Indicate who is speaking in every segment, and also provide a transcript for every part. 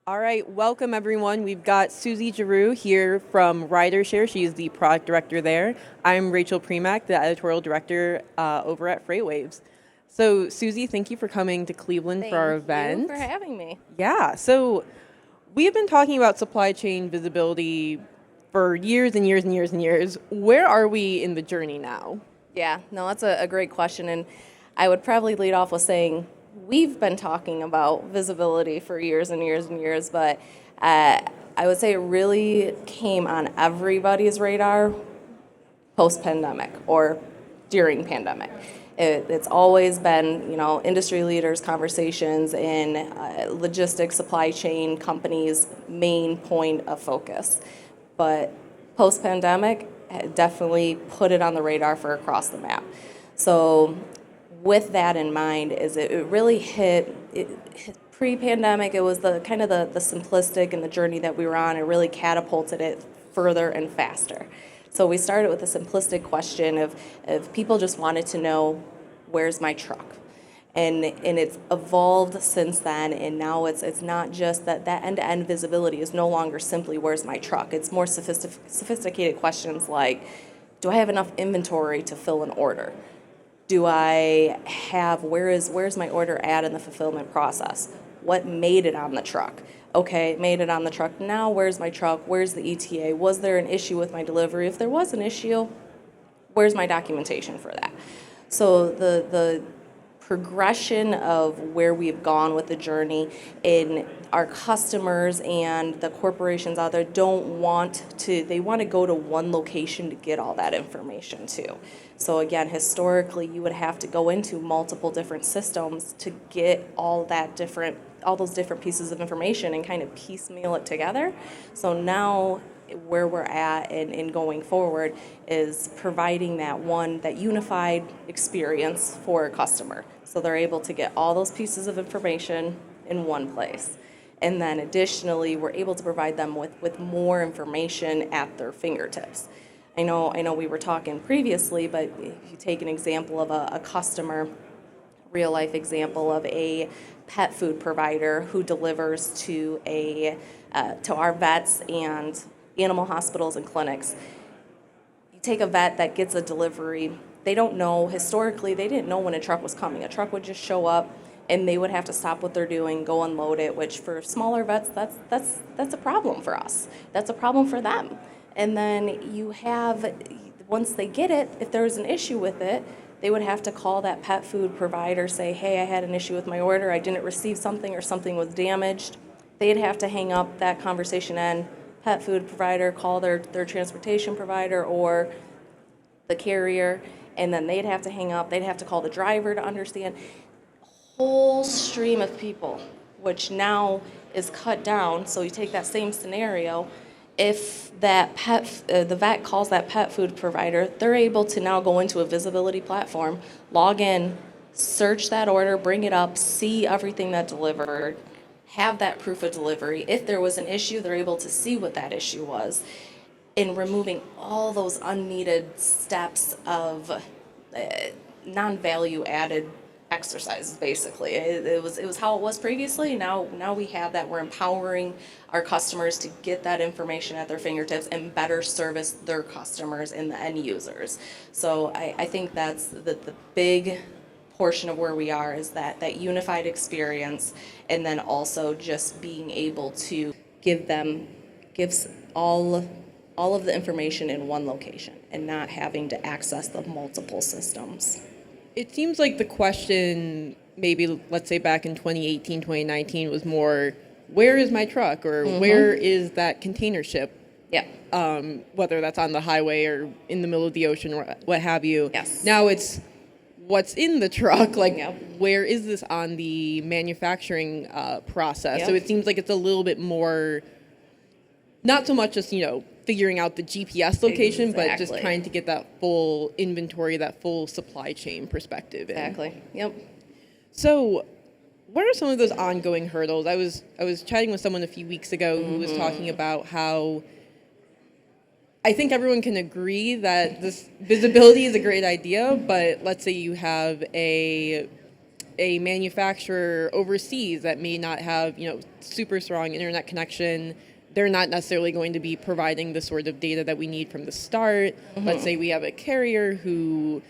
Speaker 1: All right, welcome everyone. We've got Susie Giroux here from Ryder Share. She is the product director there. I'm Rachel Premack, the editorial director over at FreightWaves. So, Susie, thank you for coming to Cleveland for our
Speaker 2: Thank you
Speaker 1: event.
Speaker 2: for having me.
Speaker 1: Yeah, so we have been talking about supply chain visibility for years and years and years and years. Where are we in the journey now?
Speaker 2: Yeah, no, that's a great question. And I would probably lead off with saying we've been talking about visibility for years and years and years, but I would say it really came on everybody's radar post-pandemic or during pandemic. It's always been, industry leaders' conversations and logistics, supply chain companies' main point of focus. But post-pandemic, definitely put it on the radar for across the map. So with that in mind, it really hit pre-pandemic. It was the kind of the simplistic and the journey that we were on. It really catapulted it further and faster. So we started with a simplistic question of people just wanted to know, where's my truck? And it's evolved since then, and now it's not just that end-to-end visibility is no longer simply where's my truck. It's more sophisticated questions like, do I have enough inventory to fill an order? Do I have, where's my order at in the fulfillment process? What made it on the truck? Okay, made it on the truck. Now where's my truck? Where's the ETA? Was there an issue with my delivery? If there was an issue, where's my documentation for that? So the progression of where we've gone with the journey in our customers and the corporations out there they want to go to one location to get all that information too. So again, historically, you would have to go into multiple different systems to get all those different pieces of information and kind of piecemeal it together. So now where we're at and going forward is providing that unified experience for a customer. So they're able to get all those pieces of information in one place. And then additionally, we're able to provide them with more information at their fingertips. I know we were talking previously, but if you take an example of a customer, real life example of a pet food provider who delivers to our vets and animal hospitals and clinics. You take a vet that gets a delivery, they don't know, historically, they didn't know when a truck was coming. A truck would just show up and they would have to stop what they're doing, go unload it, which for smaller vets, that's a problem for us. That's a problem for them. And then once they get it, if there's an issue with it, they would have to call that pet food provider, say, hey, I had an issue with my order, I didn't receive something or something was damaged. They'd have to hang up that conversation and pet food provider, call their transportation provider or the carrier, and then they'd have to hang up, they'd have to call the driver to understand. Whole stream of people, which now is cut down. So you take that same scenario, if the vet calls that pet food provider, they're able to now go into a visibility platform, log in, search that order, bring it up, see everything that delivered, have that proof of delivery. If there was an issue, they're able to see what that issue was, in removing all those unneeded steps of non-value added exercises. Basically, it was how it was previously. Now we have that. We're empowering our customers to get that information at their fingertips and better service their customers and the end users. So I think that's the big portion of where we are, is that unified experience, and then also just being able to gives all of the information in one location and not having to access the multiple systems.
Speaker 1: It seems like the question, maybe let's say back in 2018, 2019, was more, where is my truck, or where is that container ship?
Speaker 2: Yeah.
Speaker 1: Whether that's on the highway or in the middle of the ocean or what have you.
Speaker 2: Yes.
Speaker 1: Now it's what's in the truck, like
Speaker 2: Yep.
Speaker 1: where is this on the manufacturing process?
Speaker 2: Yep.
Speaker 1: So it seems like it's a little bit more, not so much just, figuring out the GPS location, but just
Speaker 2: Exactly.
Speaker 1: trying to get that full inventory, that full supply chain perspective in.
Speaker 2: Exactly. Yep.
Speaker 1: So what are some of those ongoing hurdles? I was chatting with someone a few weeks ago who was talking about how I think everyone can agree that this visibility is a great idea, but let's say you have a a manufacturer overseas that may not have, super strong internet connection. They're not necessarily going to be providing the sort of data that we need from the start. Let's say we have a carrier who,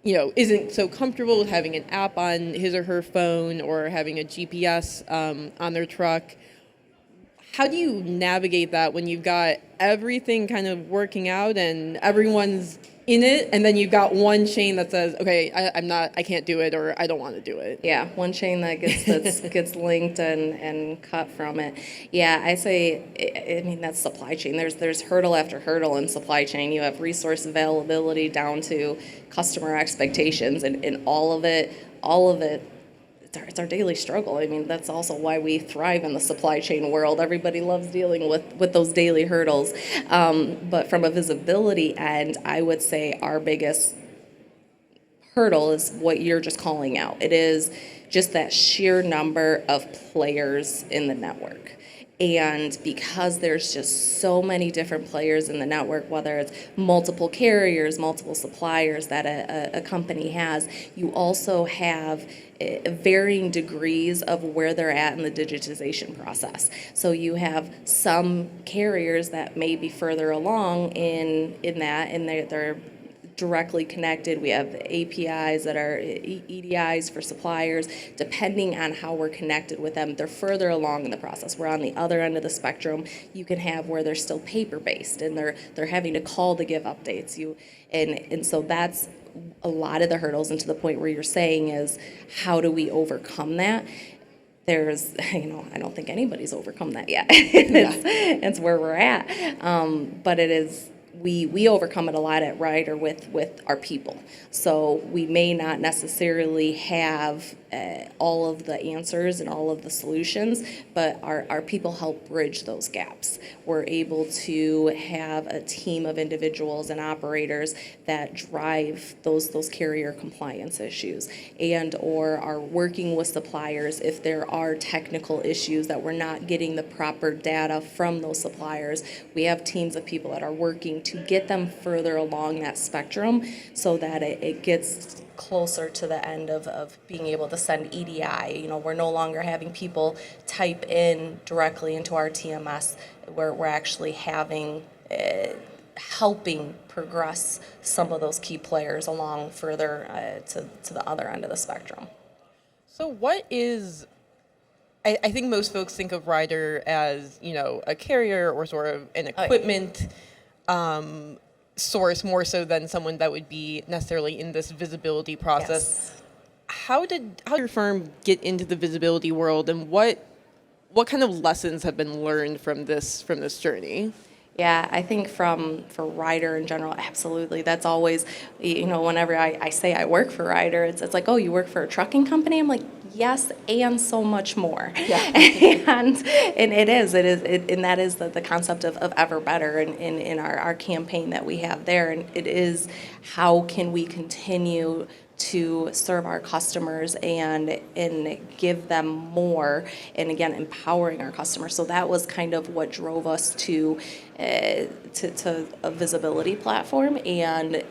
Speaker 1: isn't so comfortable with having an app on his or her phone or having a GPS on their truck. How do you navigate that when you've got everything kind of working out and everyone's in it, and then you've got one chain that says, okay, I can't do it, or I don't want to do it?
Speaker 2: Yeah, one chain that gets linked and cut from it. Yeah, I say, I mean, that's supply chain. There's hurdle after hurdle in supply chain. You have resource availability down to customer expectations, and all of it. It's our daily struggle. I mean, that's also why we thrive in the supply chain world. Everybody loves dealing with those daily hurdles. But from a visibility end, I would say our biggest hurdle is what you're just calling out. It is just that sheer number of players in the network. And because there's just so many different players in the network, whether it's multiple carriers, multiple suppliers that a company has, you also have varying degrees of where they're at in the digitization process. So you have some carriers that may be further along in that, and they're directly connected. We have APIs that are EDIs for suppliers. Depending on how we're connected with them, they're further along in the process. We're on the other end of the spectrum. You can have where they're still paper-based and they're having to call to give updates. And so that's a lot of the hurdles, and to the point where you're saying is, how do we overcome that? There's, I don't think anybody's overcome that yet. It's where we're at. But it is, we overcome it a lot at Ryder with our people. So we may not necessarily have all of the answers and all of the solutions, but our people help bridge those gaps. We're able to have a team of individuals and operators that drive those carrier compliance issues, and or are working with suppliers if there are technical issues that we're not getting the proper data from those suppliers. We have teams of people that are working to get them further along that spectrum so that it gets closer to the end of being able to send EDI. We're no longer having people type in directly into our TMS. We're actually having helping progress some of those key players along further to the other end of the spectrum.
Speaker 1: So what is, I think most folks think of Ryder as, a carrier or sort of an equipment source, more so than someone that would be necessarily in this visibility process. Yes. How did your firm get into the visibility world, and what kind of lessons have been learned from this journey?
Speaker 2: Yeah, I think for Ryder in general, absolutely. That's always, whenever I say I work for Ryder, it's like, oh, you work for a trucking company? I'm like, yes, and so much more. Yeah. and it is, and that is the concept of ever better in our campaign that we have there. And it is, how can we continue to serve our customers and give them more, and again, empowering our customers. So that was kind of what drove us to a visibility platform, and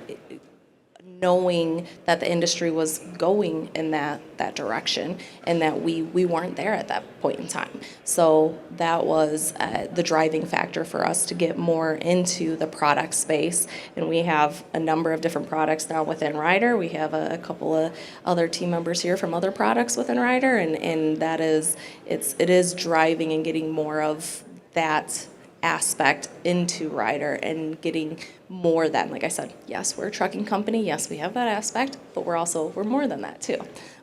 Speaker 2: knowing that the industry was going in that direction, and that we weren't there at that point in time. So that was the driving factor for us to get more into the product space. And we have a number of different products now within Ryder. We have a couple of other team members here from other products within Ryder, and that is, it is driving and getting more of that aspect into Ryder, and getting more than, like I said, yes, we're a trucking company, yes, we have that aspect, but we're more than that too.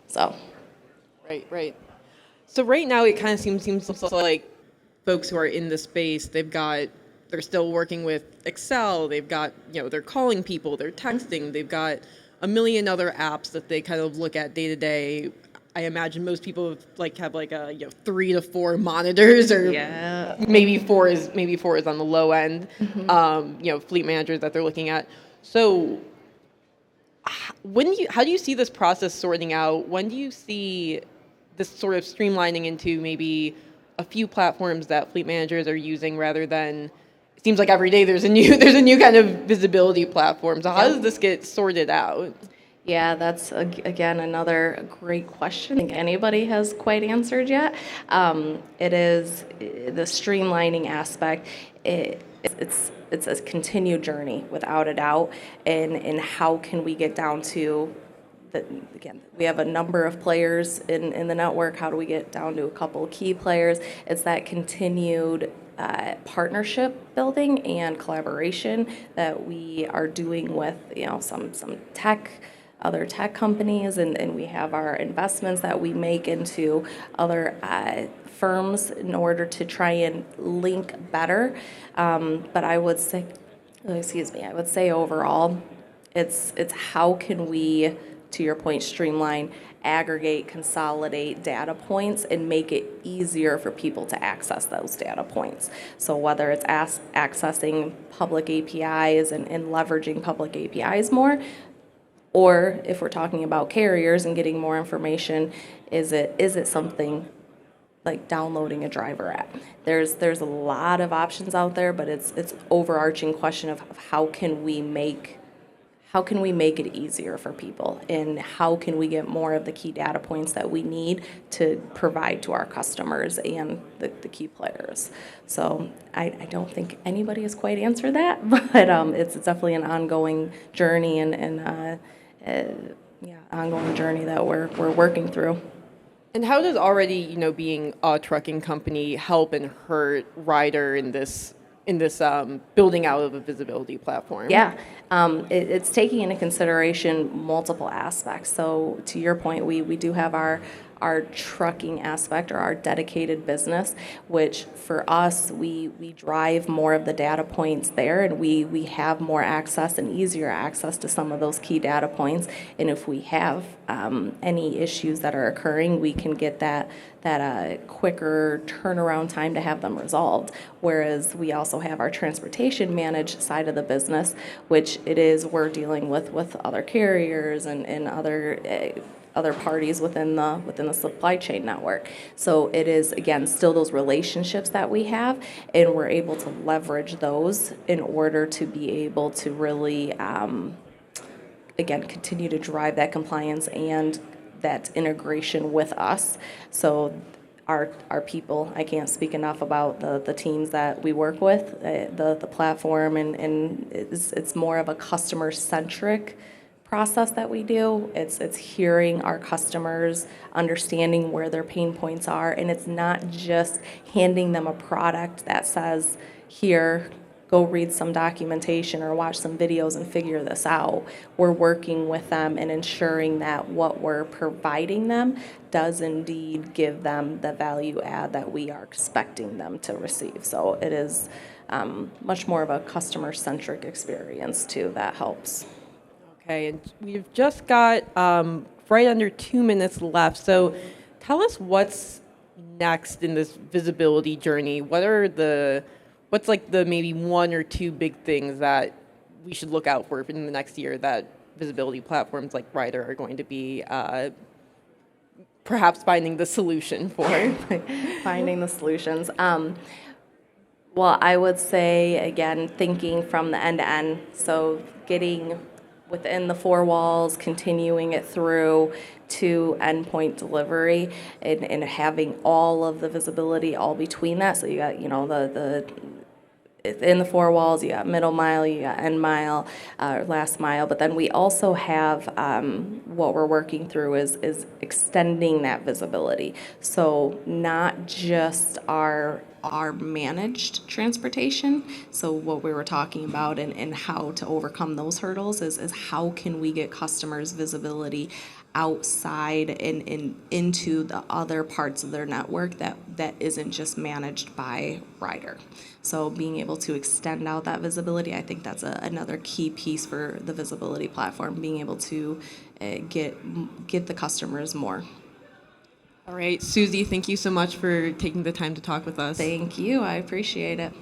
Speaker 2: So
Speaker 1: right. So right now it kind of seems like folks who are in the space, they're still working with Excel, they've got, they're calling people, they're texting, they've got a million other apps that they kind of look at day to day. I imagine most people have a 3 to 4 monitors, or maybe four is on the low end. Mm-hmm. Fleet managers that they're looking at. So how do you see this process sorting out? When do you see this sort of streamlining into maybe a few platforms that fleet managers are using, rather than, it seems like every day there's a new kind of visibility platform. So how does this get sorted out?
Speaker 2: Yeah, that's again another great question. I think anybody has quite answered yet. It is the streamlining aspect. It's a continued journey without a doubt. And how can we get down to that? Again, we have a number of players in the network. How do we get down to a couple of key players? It's that continued partnership building and collaboration that we are doing with some other tech companies, and we have our investments that we make into other firms in order to try and link better. But I would say, I would say overall, it's how can we, to your point, streamline, aggregate, consolidate data points and make it easier for people to access those data points. So whether it's accessing public APIs and leveraging public APIs more, or if we're talking about carriers and getting more information, is it something like downloading a driver app? There's a lot of options out there, but it's overarching question of how can we make it easier for people, and how can we get more of the key data points that we need to provide to our customers and the key players. So I don't think anybody has quite answered that, but it's definitely an ongoing journey and ongoing journey that we're working through.
Speaker 1: And how does already, being a trucking company help and hurt Ryder in this building out of a visibility platform?
Speaker 2: Yeah, it's taking into consideration multiple aspects. So to your point, we do have our trucking aspect, or our dedicated business, which for us, we drive more of the data points there, and we have more access and easier access to some of those key data points. And if we have any issues that are occurring, we can get that quicker turnaround time to have them resolved. Whereas we also have our transportation managed side of the business, which we're dealing with other carriers and other parties within the supply chain network. So it is, again, still those relationships that we have, and we're able to leverage those in order to be able to really, again, continue to drive that compliance and that integration with us. So our people, I can't speak enough about the teams that we work with, the platform, and it's more of a customer-centric process that we do. It's hearing our customers, understanding where their pain points are, and it's not just handing them a product that says, here, go read some documentation or watch some videos and figure this out. We're working with them and ensuring that what we're providing them does indeed give them the value add that we are expecting them to receive. So it is much more of a customer-centric experience too that helps.
Speaker 1: Okay, and we've just got right under 2 minutes left. So tell us what's next in this visibility journey. What's like the maybe one or two big things that we should look out for in the next year that visibility platforms like Ryder are going to be perhaps finding the solution for?
Speaker 2: Finding the solutions. Well, I would say, again, thinking from the end to end. So getting within the four walls, continuing it through to endpoint delivery, and having all of the visibility all between that. So you got, the in the four walls, you got middle mile, you got end mile, last mile. But then we also have what we're working through is extending that visibility. So not just our managed transportation. So what we were talking about and how to overcome those hurdles is how can we get customers visibility outside and into the other parts of their network that isn't just managed by Ryder. So being able to extend out that visibility, I think that's another key piece for the visibility platform, being able to get the customers more.
Speaker 1: All right, Susie, thank you so much for taking the time to talk with us.
Speaker 2: Thank you. I appreciate it.